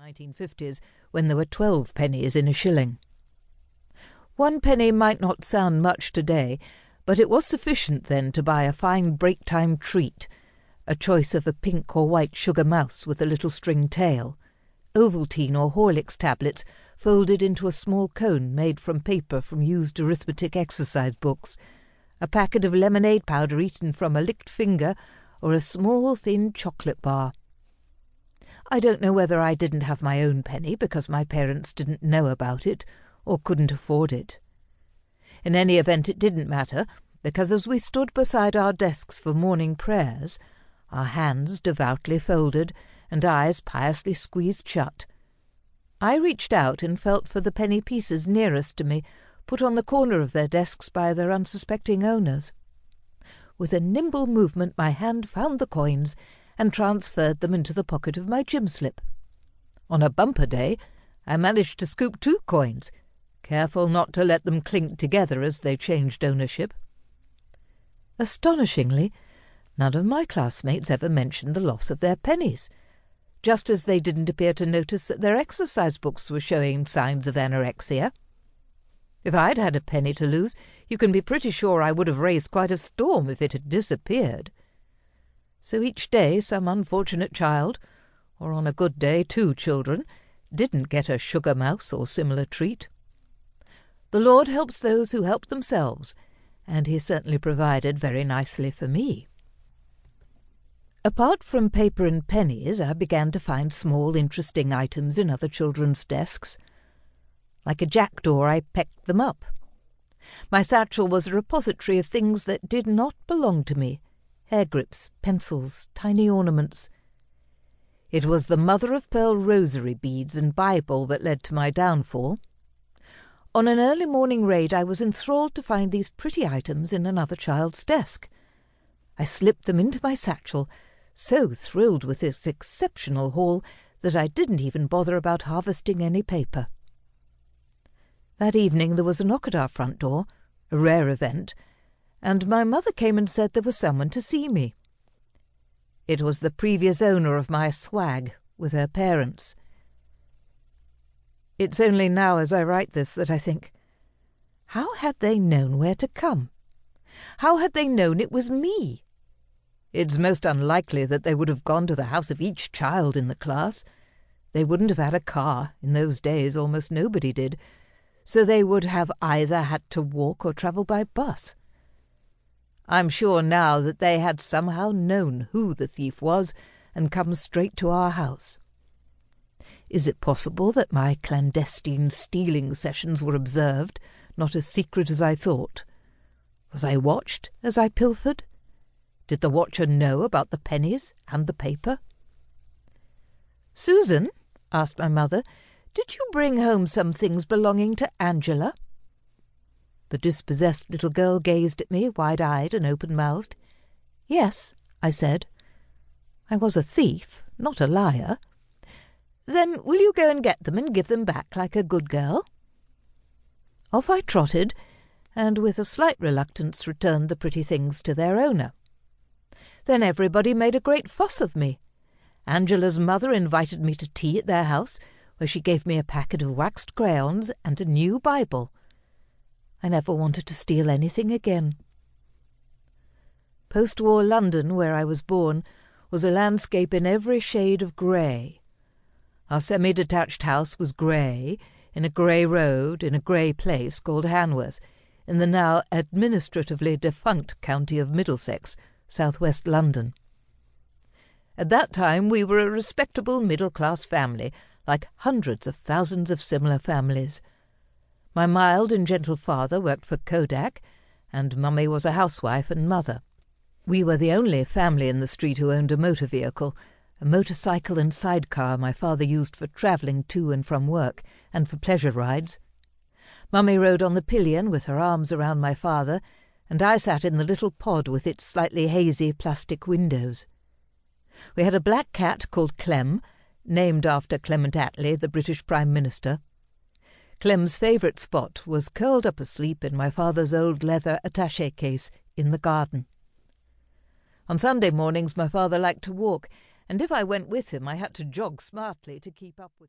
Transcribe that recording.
1950s, when there were 12 pennies in a shilling. 1 penny might not sound much today, but it was sufficient then to buy a fine break-time treat, a choice of a pink or white sugar mouse with a little string tail, Ovaltine or Horlicks tablets folded into a small cone made from paper from used arithmetic exercise books, a packet of lemonade powder eaten from a licked finger, or a small thin chocolate bar. I don't know whether I didn't have my own penny because my parents didn't know about it or couldn't afford it. In any event, it didn't matter, because as we stood beside our desks for morning prayers, our hands devoutly folded and eyes piously squeezed shut, I reached out and felt for the penny pieces nearest to me, put on the corner of their desks by their unsuspecting owners. With a nimble movement my hand found the coins and transferred them into the pocket of my gym slip. On a bumper day, I managed to scoop 2 coins, careful not to let them clink together as they changed ownership. Astonishingly, none of my classmates ever mentioned the loss of their pennies, just as they didn't appear to notice that their exercise books were showing signs of anorexia. If I'd had a penny to lose, you can be pretty sure I would have raised quite a storm if it had disappeared. So each day some unfortunate child, or on a good day 2 children, didn't get a sugar mouse or similar treat. The Lord helps those who help themselves, and he certainly provided very nicely for me. Apart from paper and pennies, I began to find small, interesting items in other children's desks. Like a jackdaw, I pecked them up. My satchel was a repository of things that did not belong to me: hair grips, pencils, tiny ornaments. It was the mother-of-pearl rosary beads and Bible that led to my downfall. On an early morning raid, I was enthralled to find these pretty items in another child's desk. I slipped them into my satchel, so thrilled with this exceptional haul that I didn't even bother about harvesting any paper. That evening there was a knock at our front door, a rare event, and my mother came and said there was someone to see me. It was the previous owner of my swag, with her parents. It's only now as I write this that I think, how had they known where to come? How had they known it was me? It's most unlikely that they would have gone to the house of each child in the class. They wouldn't have had a car. In those days almost nobody did. So they would have either had to walk or travel by bus. I'm sure now that they had somehow known who the thief was and come straight to our house. Is it possible that my clandestine stealing sessions were observed, not as secret as I thought? Was I watched as I pilfered? Did the watcher know about the pennies and the paper? "Susan," asked my mother, "did you bring home some things belonging to Angela?" The dispossessed little girl gazed at me, wide-eyed and open-mouthed. "Yes," I said. I was a thief, not a liar. "Then will you go and get them and give them back like a good girl?" Off I trotted, and with a slight reluctance returned the pretty things to their owner. Then everybody made a great fuss of me. Angela's mother invited me to tea at their house, where she gave me a packet of waxed crayons and a new Bible. I never wanted to steal anything again. Post-war London, where I was born, was a landscape in every shade of grey. Our semi-detached house was grey, in a grey road, in a grey place called Hanworth, in the now administratively defunct county of Middlesex, south-west London. At that time we were a respectable middle-class family, like hundreds of thousands of similar families. My mild and gentle father worked for Kodak, and Mummy was a housewife and mother. We were the only family in the street who owned a motor vehicle, a motorcycle and sidecar my father used for travelling to and from work, and for pleasure rides. Mummy rode on the pillion with her arms around my father, and I sat in the little pod with its slightly hazy plastic windows. We had a black cat called Clem, named after Clement Attlee, the British Prime Minister. Clem's favourite spot was curled up asleep in my father's old leather attaché case in the garden. On Sunday mornings my father liked to walk, and if I went with him I had to jog smartly to keep up with him.